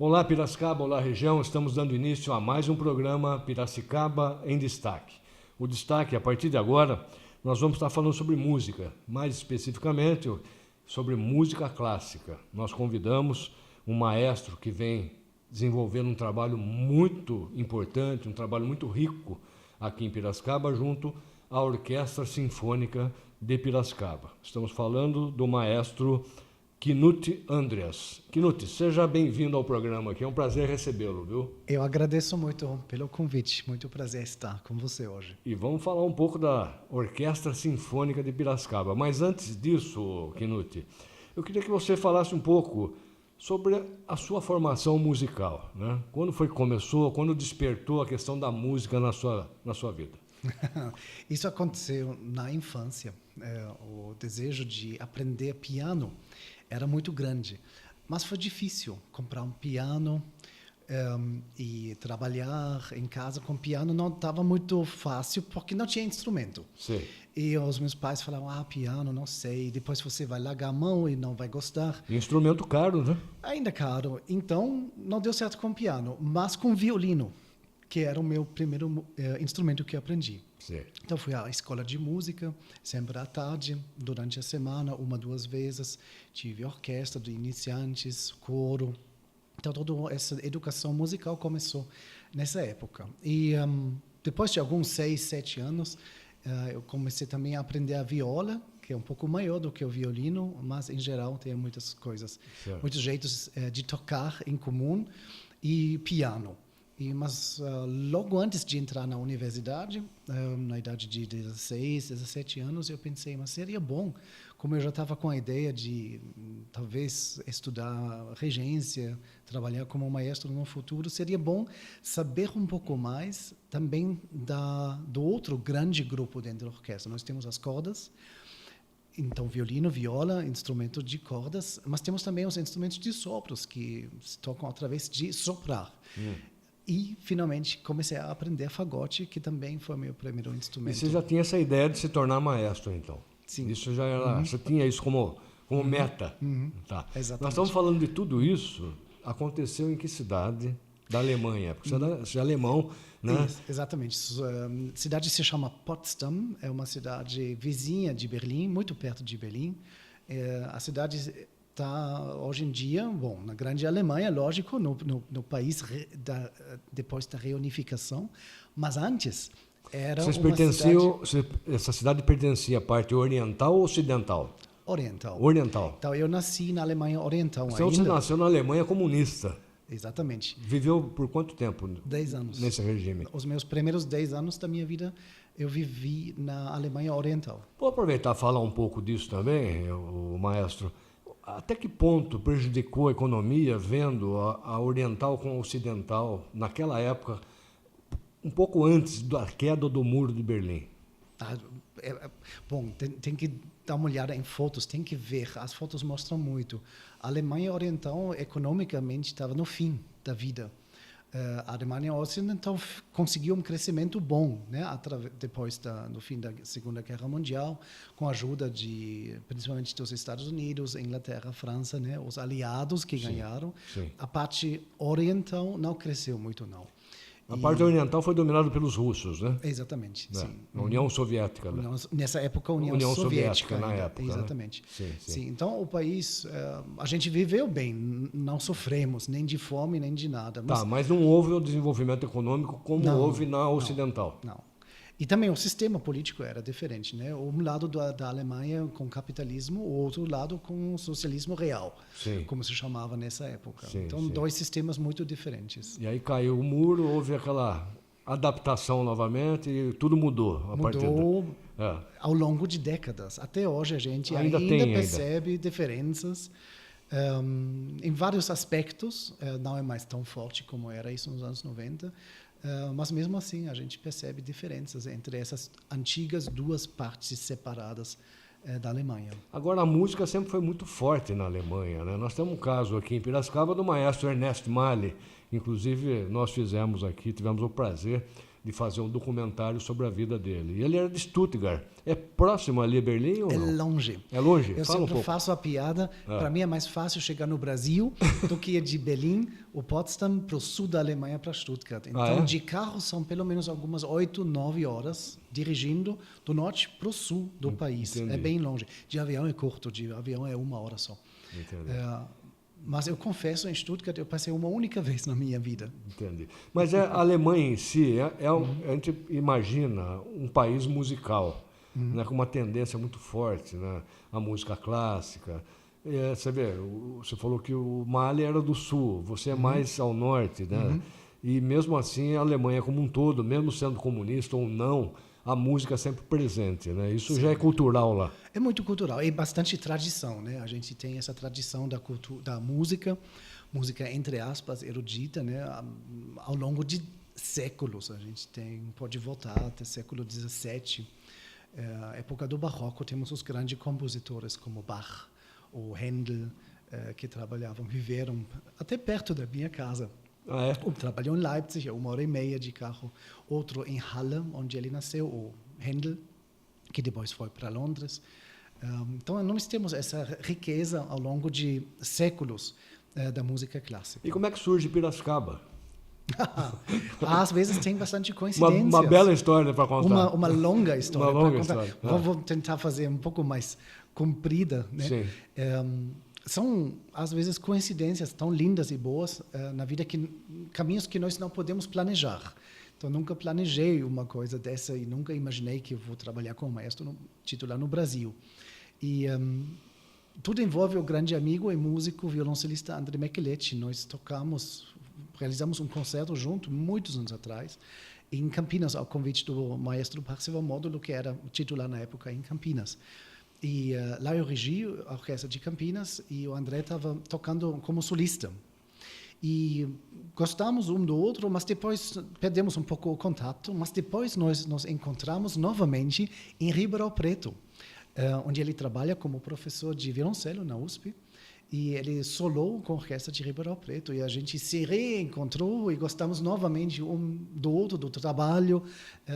Olá Piracicaba, olá região, estamos dando início a mais um programa Piracicaba em Destaque. O destaque, a partir de agora, nós vamos estar falando sobre música, mais especificamente sobre música clássica. Nós convidamos um maestro que vem desenvolvendo um trabalho muito importante, um trabalho muito rico aqui em Piracicaba, junto à Orquestra Sinfônica de Piracicaba. Estamos falando do maestro Knut Andreas. Knut, seja bem-vindo ao programa aqui, é um prazer recebê-lo, viu? Eu agradeço muito pelo convite, muito prazer estar com você hoje. E vamos falar um pouco da Orquestra Sinfônica de Piracicaba. Mas antes disso, Knut, eu queria que você falasse um pouco sobre a sua formação musical, né? Quando foi que começou, quando despertou a questão da música na sua vida? Isso aconteceu na infância. O desejo de aprender piano era muito grande, mas foi difícil comprar um piano e trabalhar em casa com piano não estava muito fácil porque não tinha instrumento. Sim. E os meus pais falavam, piano, não sei, depois você vai largar a mão e não vai gostar. Instrumento caro, né? Ainda caro. Então, não deu certo com piano, mas com violino, que era o meu primeiro instrumento que eu aprendi. Sim. Então, fui à escola de música, sempre à tarde, durante a semana, 1, 2 vezes. Tive orquestra de iniciantes, coro. Então, toda essa educação musical começou nessa época. E depois de alguns 6, 7 anos, eu comecei também a aprender a viola, que é um pouco maior do que o violino, mas, em geral, tem muitas coisas, muitos jeitos de tocar em comum, e piano. Mas logo antes de entrar na universidade, na idade de 16, 17 anos, eu pensei, mas seria bom, como eu já estava com a ideia de talvez estudar regência, trabalhar como maestro no futuro, seria bom saber um pouco mais também do outro grande grupo dentro da orquestra. Nós temos as cordas, então violino, viola, instrumento de cordas, mas temos também os instrumentos de sopros, que se tocam através de soprar. E, finalmente, comecei a aprender fagote, que também foi meu primeiro instrumento. E você já tinha essa ideia de se tornar maestro, então? Sim. Isso já era, você tinha isso como meta? Tá. Exatamente. Nós estamos falando de tudo isso, aconteceu em que cidade da Alemanha? Porque você é alemão, né? Isso, exatamente. A cidade se chama Potsdam, é uma cidade vizinha de Berlim, muito perto de Berlim. A cidade está, hoje em dia, na grande Alemanha, lógico, no país depois da reunificação, mas antes era essa cidade pertencia à parte oriental ou ocidental? Oriental. Oriental. Então, eu nasci na Alemanha Oriental ainda. Você nasceu na Alemanha comunista. Exatamente. Viveu por quanto tempo? 10 anos. Nesse regime? Os meus primeiros 10 anos da minha vida eu vivi na Alemanha Oriental. Vou aproveitar e falar um pouco disso também, o maestro. Até que ponto prejudicou a economia vendo a oriental com a ocidental, naquela época, um pouco antes da queda do Muro de Berlim? Tem que dar uma olhada em fotos, tem que ver. As fotos mostram muito. A Alemanha Oriental, economicamente, estava no fim da vida. A Alemanha Ocidental conseguiu um crescimento bom, né, depois do fim da Segunda Guerra Mundial, com a ajuda principalmente dos Estados Unidos, Inglaterra, França, né, os aliados que ganharam. Sim. A parte oriental não cresceu muito, não. A parte oriental foi dominada pelos russos, né? Exatamente, sim. A União Soviética. Né? Nessa época, a União Soviética na ainda. época. Exatamente. Né? Sim. Então, o país, a gente viveu bem, não sofremos nem de fome, nem de nada. Mas não houve o desenvolvimento econômico como houve na ocidental. Não. E também o sistema político era diferente, né? Um lado da Alemanha com capitalismo, o outro lado com socialismo real, como se chamava nessa época. Então, dois sistemas muito diferentes. E aí caiu o muro, houve aquela adaptação novamente e tudo mudou. Ao longo de décadas. Até hoje a gente ainda percebe diferenças em vários aspectos. Não é mais tão forte como era isso nos anos 90. Mas mesmo assim a gente percebe diferenças entre essas antigas duas partes separadas da Alemanha. Agora, a música sempre foi muito forte na Alemanha, né? Nós temos um caso aqui em Piracicaba do maestro Ernest Mali. Inclusive, nós tivemos o prazer de fazer um documentário sobre a vida dele. E ele era de Stuttgart. É próximo ali a Berlim ou não? É longe. É longe? Eu Fala um sempre pouco. faço a piada, para mim é mais fácil chegar no Brasil do que de Berlim ou Potsdam para o sul da Alemanha para Stuttgart. Então, de carro são pelo menos algumas 8, 9 horas dirigindo do norte para o sul do país. Entendi. É bem longe. De avião é curto, de avião é 1 hora só. Mas eu confesso, em Stuttgart eu passei uma única vez na minha vida. Entendi. Mas a Alemanha em si, a gente imagina um país musical, né, com uma tendência muito forte, né, a música clássica. Você vê, você falou que o Mahler era do sul, você é mais ao norte, né? E mesmo assim a Alemanha como um todo, mesmo sendo comunista ou não, a música é sempre presente, né? Isso já é cultural lá. É muito cultural, é bastante tradição, né? A gente tem essa tradição da música entre aspas erudita, né? Ao longo de séculos, a gente pode voltar até século XVII, época do Barroco, temos os grandes compositores como Bach ou Handel, que viveram até perto da minha casa. Ah, é? Um trabalhou em Leipzig, 1h30 de carro. Outro em Halle, onde ele nasceu, o Handel, que depois foi para Londres. Então, nós temos essa riqueza ao longo de séculos da música clássica. E como é que surge Piracicaba? Às vezes tem bastante coincidência. Uma bela história para contar. Uma longa história. Uma longa história. Vou tentar fazer um pouco mais comprida, né? Sim. São, às vezes, coincidências tão lindas e boas na vida, caminhos que nós não podemos planejar. Então, nunca planejei uma coisa dessa e nunca imaginei que eu vou trabalhar como maestro titular no Brasil. E tudo envolve o grande amigo e músico, violoncelista André Mecheletti. Nós realizamos um concerto junto, muitos anos atrás, em Campinas, ao convite do maestro Parcival Módulo, que era titular na época em Campinas. E lá eu regi a orquestra de Campinas e o André estava tocando como solista. E gostamos um do outro, mas depois perdemos um pouco o contato. Mas depois nós nos encontramos novamente em Ribeirão Preto, onde ele trabalha como professor de violoncelo na USP. E ele solou com a orquestra de Ribeirão Preto. E a gente se reencontrou e gostamos novamente um do outro, do trabalho,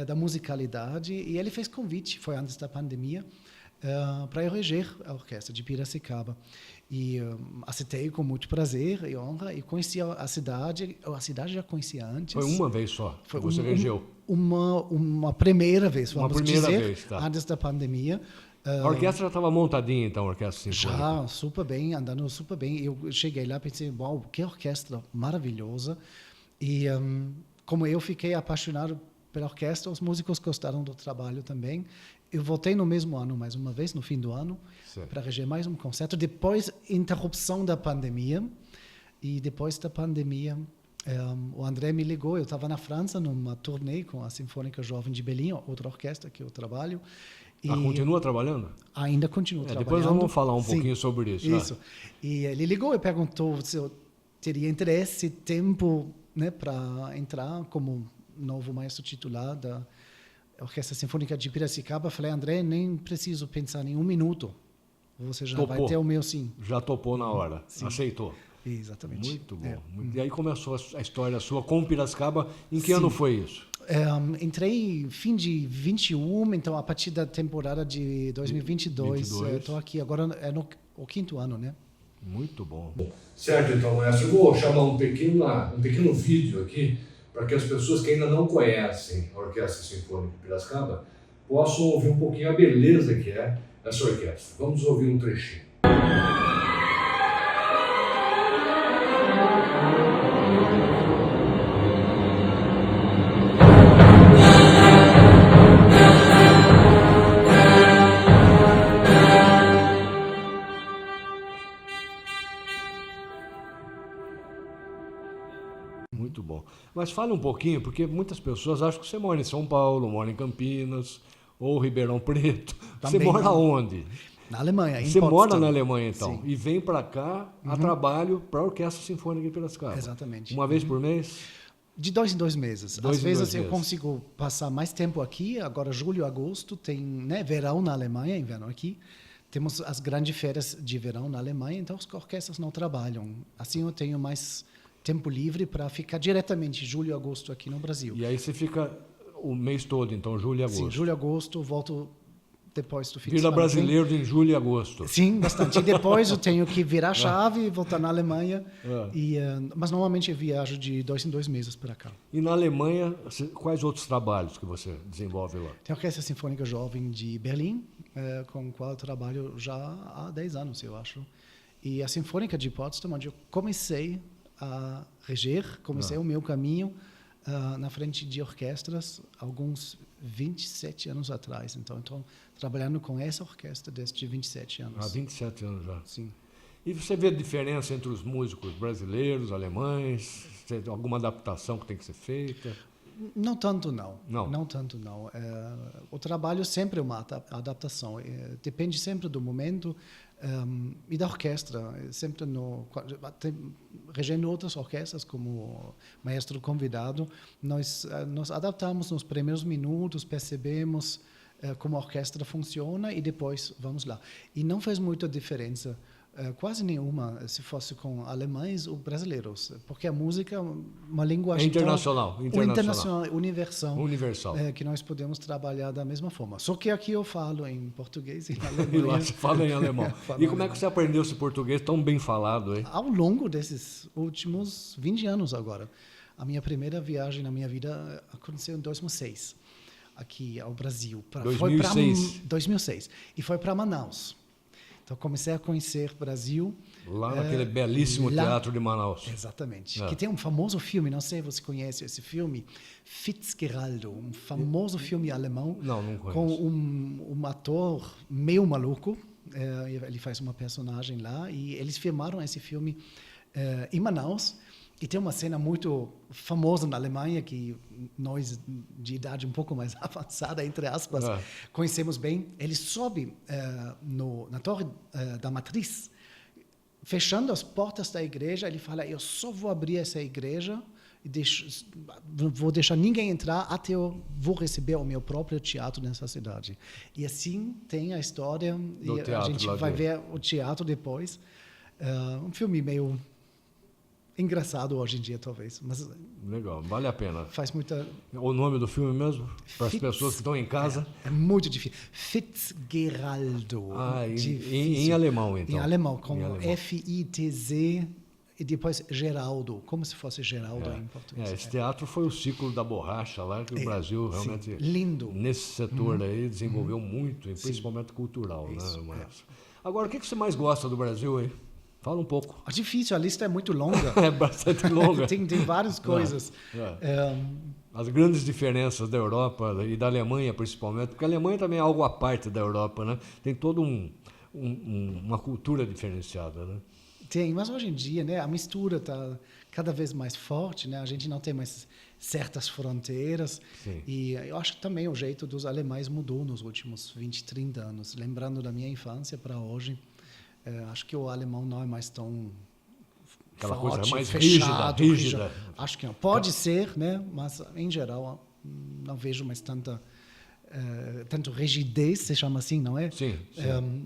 da musicalidade. E ele fez convite, foi antes da pandemia, para eu reger a orquestra de Piracicaba. E aceitei com muito prazer e honra e conheci a cidade já conhecia antes. Foi uma vez só que você regeu? Uma primeira vez, vamos dizer, tá. Antes da pandemia. A orquestra já estava montadinha, então, a orquestra sinfônica? Já, super bem, andando super bem. Eu cheguei lá e pensei, uau, que orquestra maravilhosa. E como eu fiquei apaixonado pela orquestra, os músicos gostaram do trabalho também. Eu voltei no mesmo ano, mais uma vez, no fim do ano, para reger mais um concerto. Depois, interrupção da pandemia. E depois da pandemia, o André me ligou. Eu estava na França, numa turnê com a Sinfônica Jovem de Berlim, outra orquestra que eu trabalho. E continua trabalhando? Ainda continuo trabalhando. Depois vamos falar um pouquinho sobre isso. Isso. E ele ligou e perguntou se eu teria interesse, tempo, né, para entrar como novo maestro titular da Orquestra Sinfônica de Piracicaba. Falei, André, nem preciso pensar em um minuto. Você já vai ter o meu sim. Já topou na hora. Sim. Aceitou. Exatamente. Muito bom. E aí começou a história sua com Piracicaba. Em que ano foi isso? Entrei fim de 21, então a partir da temporada de 2022. Estou aqui agora, é no 5º ano, né? Muito bom. Certo, então, eu vou chamar um pequeno vídeo aqui para que as pessoas que ainda não conhecem a Orquestra Sinfônica de Piracicaba possam ouvir um pouquinho a beleza que é essa orquestra. Vamos ouvir um trechinho. Muito bom. Mas fala um pouquinho, porque muitas pessoas acham que você mora em São Paulo, mora em Campinas, ou Ribeirão Preto. Também você mora onde? Na Alemanha, em Você Potsdam. mora na Alemanha, então, Sim. E vem para cá a trabalho para a Orquestra Sinfônica de Piracicaba. Exatamente. Uma vez por mês? De 2 em 2 meses. Às vezes eu consigo passar mais tempo aqui, agora julho, agosto, tem, né, verão na Alemanha, inverno aqui. Temos as grandes férias de verão na Alemanha, então as orquestras não trabalham. Assim eu tenho mais tempo livre para ficar diretamente julho e agosto aqui no Brasil. E aí você fica o mês todo, então, julho e agosto. Sim, julho e agosto, volto depois do fim de Vira semana. brasileiro em julho e agosto. Sim, bastante. E depois eu tenho que virar a chave e voltar na Alemanha. É. Mas normalmente eu viajo de 2 em 2 meses para cá. E na Alemanha, quais outros trabalhos que você desenvolve lá? Tem a Orquestra Sinfônica Jovem de Berlim, com a qual eu trabalho já há 10 anos, eu acho. E a Sinfônica de Potsdam, onde eu comecei a reger, comecei o meu caminho na frente de orquestras, alguns 27 anos atrás. Então, estou trabalhando com essa orquestra desde 27 anos. Há 27 anos já. Sim. E você vê a diferença entre os músicos brasileiros, alemães? Tem alguma adaptação que tem que ser feita? Não tanto, não. Não? Não tanto, não. O trabalho sempre é uma adaptação. Depende sempre do momento e da orquestra. Sempre regendo outras orquestras, como maestro convidado, nós adaptamos nos primeiros minutos, percebemos como a orquestra funciona e depois vamos lá. E não faz muita diferença, quase nenhuma, se fosse com alemães ou brasileiros, porque a música é uma linguagem internacional, universal, que nós podemos trabalhar da mesma forma. Só que aqui eu falo em português e na Alemanha. E lá você fala em alemão. E como é que você aprendeu esse português tão bem falado, hein? Ao longo desses últimos 20 anos agora. A minha primeira viagem na minha vida aconteceu em 2006. Aqui ao Brasil. 2006? 2006. E foi para Manaus. Então, comecei a conhecer o Brasil. Lá naquele belíssimo teatro de Manaus. Exatamente. Que tem um famoso filme, não sei se você conhece esse filme, Fitzgeraldo, um famoso filme alemão. Não conheço. Com um ator meio maluco. Ele faz uma personagem lá. E eles filmaram esse filme em Manaus. E tem uma cena muito famosa na Alemanha, que nós, de idade um pouco mais avançada, entre aspas, conhecemos bem. Ele sobe na torre da matriz, fechando as portas da igreja. Ele fala, eu só vou abrir essa igreja, vou deixar ninguém entrar até eu vou receber o meu próprio teatro nessa cidade. E assim tem a história, e a gente vai ver o teatro depois. Um filme meio engraçado hoje em dia, talvez. Mas legal, vale a pena. Faz muita... O nome do filme mesmo? Para as pessoas que estão em casa? É muito difícil. Fitzgeraldo. Em alemão, então. Em alemão, com F-I-T-Z e depois Geraldo, como se fosse Geraldo em português. Esse teatro foi o ciclo da borracha lá, que o Brasil realmente, lindo, nesse setor aí, desenvolveu muito, principalmente cultural. Isso, né? Agora, o que você mais gosta do Brasil aí? Fala um pouco. É difícil, a lista é muito longa. É bastante longa. tem várias coisas. As grandes diferenças da Europa e da Alemanha, principalmente, porque a Alemanha também é algo à parte da Europa, né? Tem toda uma cultura diferenciada, né? Tem, mas hoje em dia, né, a mistura está cada vez mais forte, né? A gente não tem mais certas fronteiras. Sim. E eu acho que também o jeito dos alemães mudou nos últimos 20, 30 anos. Lembrando da minha infância para hoje, acho que o alemão não é mais tão aquela forte, coisa mais fechado, rígida. Acho que não. Pode ser, né? Mas em geral não vejo mais tanto rigidez, se chama assim, não é? Sim.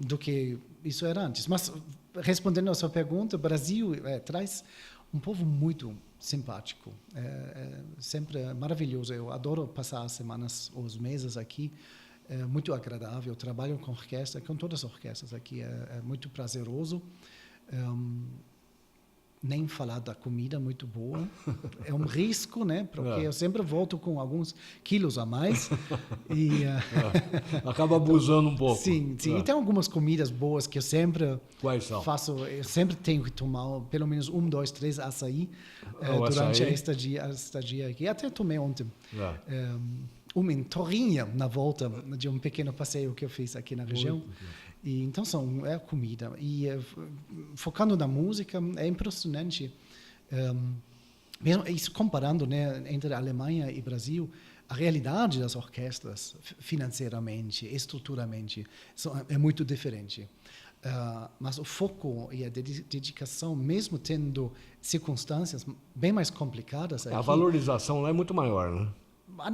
Do que isso era antes. Mas respondendo à sua pergunta, o Brasil traz um povo muito simpático, sempre maravilhoso. Eu adoro passar as semanas ou os meses aqui. É muito agradável, trabalho com orquestra, com todas as orquestras aqui, é muito prazeroso. Nem falar da comida muito boa. É um risco, né? Porque eu sempre volto com alguns quilos a mais. E, acaba abusando um pouco. Sim. E tem algumas comidas boas que eu sempre Quais são? faço. Eu sempre tenho que tomar pelo menos 1, 2, 3 açaí durante a estadia aqui. Até tomei ontem. Uma em Torrinha, na volta de um pequeno passeio que eu fiz aqui na região. E então é comida. E focando na música, é impressionante. Mesmo isso comparando, né, entre a Alemanha e Brasil, a realidade das orquestras, financeiramente, estruturalmente, é muito diferente. Mas o foco e a dedicação, mesmo tendo circunstâncias bem mais complicadas aqui, a valorização lá é muito maior, né?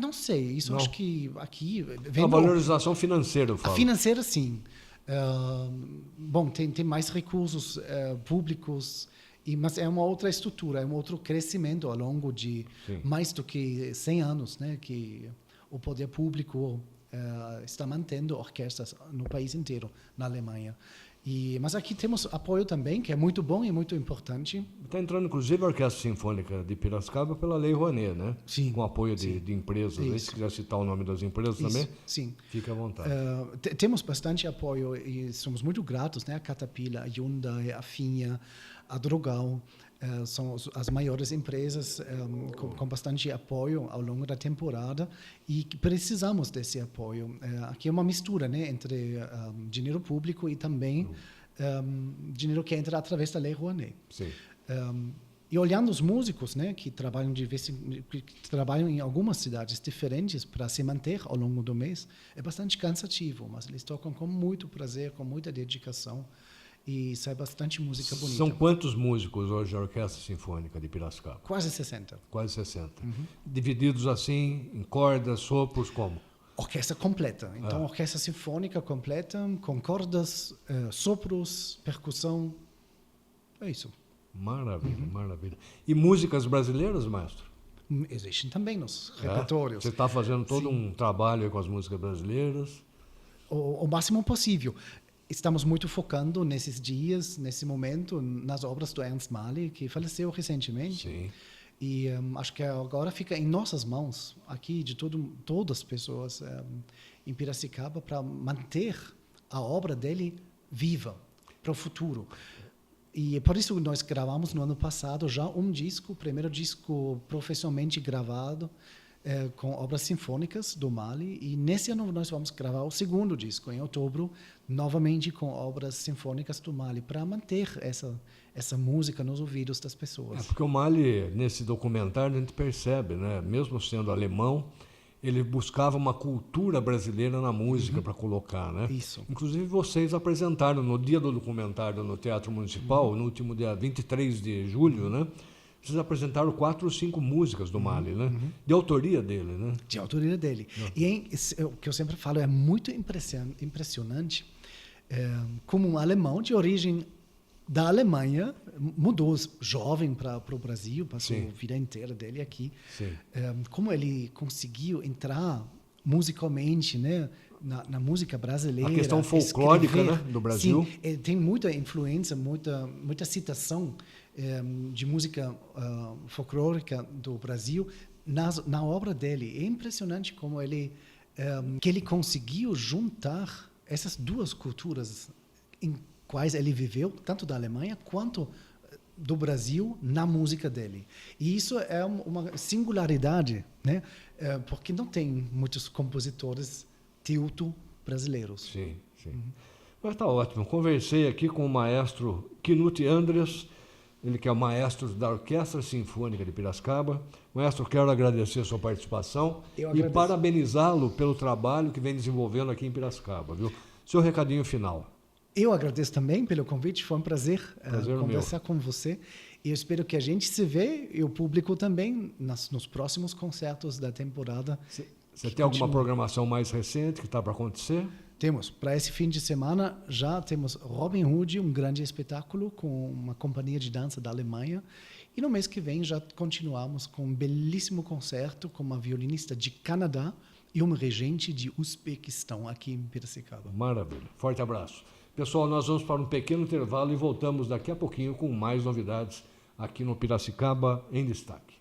Não sei, isso não. Acho que aqui... A valorização financeira, eu falo. A financeira, sim. Bom, tem mais recursos públicos, mas é uma outra estrutura, é um outro crescimento ao longo de mais do que 100 anos, né? Que o poder público está mantendo orquestras no país inteiro, na Alemanha. Mas aqui temos apoio também, que é muito bom e muito importante. Está entrando, inclusive, a Orquestra Sinfônica de Piracicaba pela Lei Rouanet, né? Sim. Com apoio de empresas. Aí, se quiser citar o nome das empresas também, sim. Fique à vontade. Temos bastante apoio e somos muito gratos, né? A Caterpillar, a Hyundai, a Finha, a Drogão. São as maiores empresas com bastante apoio ao longo da temporada e que precisamos desse apoio. Aqui é uma mistura, né, entre dinheiro público e também dinheiro que entra através da Lei Rouanet. Sim. E olhando os músicos, né, que trabalham em algumas cidades diferentes para se manter ao longo do mês, é bastante cansativo, mas eles tocam com muito prazer, com muita dedicação. E sai bastante música bonita. São quantos músicos hoje a Orquestra Sinfônica de Piracicaba? Quase 60. Quase 60. Divididos assim, em cordas, sopros, como? Orquestra completa. Então, orquestra sinfônica completa, com cordas, sopros, percussão. É isso. Maravilha, maravilha. E músicas brasileiras, maestro? Existem também nos repertórios. Você está fazendo todo um trabalho com as músicas brasileiras? O máximo possível. Estamos muito focando nesses dias, nesse momento, nas obras do Ernst Mahler, que faleceu recentemente. Sim. E acho que agora fica em nossas mãos, aqui, de todas as pessoas em Piracicaba, para manter a obra dele viva para o futuro. E por isso nós gravamos no ano passado já um disco, o primeiro disco profissionalmente gravado, com obras sinfônicas do Mahler, e nesse ano nós vamos gravar o segundo disco, em outubro, novamente com obras sinfônicas do Mahler, para manter essa música nos ouvidos das pessoas. Porque o Mahler, nesse documentário, a gente percebe, né? Mesmo sendo alemão, ele buscava uma cultura brasileira na música para colocar, né? Isso. Inclusive vocês apresentaram no dia do documentário no Teatro Municipal, no último dia 23 de julho, né? Vocês apresentaram 4 ou 5 músicas do Mahler, né? De autoria dele, né? De autoria dele. E o que eu sempre falo é muito impressionante como um alemão de origem da Alemanha mudou jovem para o Brasil, passou a vida inteira dele aqui. Como ele conseguiu entrar musicalmente, né? Na música brasileira. A questão folclórica, escrever, né, do Brasil. Sim, tem muita influência, muita citação de música folclórica do Brasil na obra dele. É impressionante como que ele conseguiu juntar essas duas culturas em quais ele viveu, tanto da Alemanha quanto do Brasil, na música dele. E isso é uma singularidade, né? Porque não tem muitos compositores teuto-brasileiros. Sim. Mas está ótimo. Conversei aqui com o maestro Knut Andres, ele que é o maestro da Orquestra Sinfônica de Piracicaba. Maestro, quero agradecer a sua participação e parabenizá-lo pelo trabalho que vem desenvolvendo aqui em Piracicaba, viu? Seu recadinho final. Eu agradeço também pelo convite, foi um prazer conversar com você. E eu espero que a gente se vê, e o público também, nos próximos concertos da temporada. Você tem alguma programação mais recente que está para acontecer? Temos. Para esse fim de semana, já temos Robin Hood, um grande espetáculo com uma companhia de dança da Alemanha. E no mês que vem já continuamos com um belíssimo concerto com uma violinista de Canadá e uma regente de Uzbequistão, aqui em Piracicaba. Maravilha. Forte abraço. Pessoal, nós vamos para um pequeno intervalo e voltamos daqui a pouquinho com mais novidades aqui no Piracicaba em Destaque.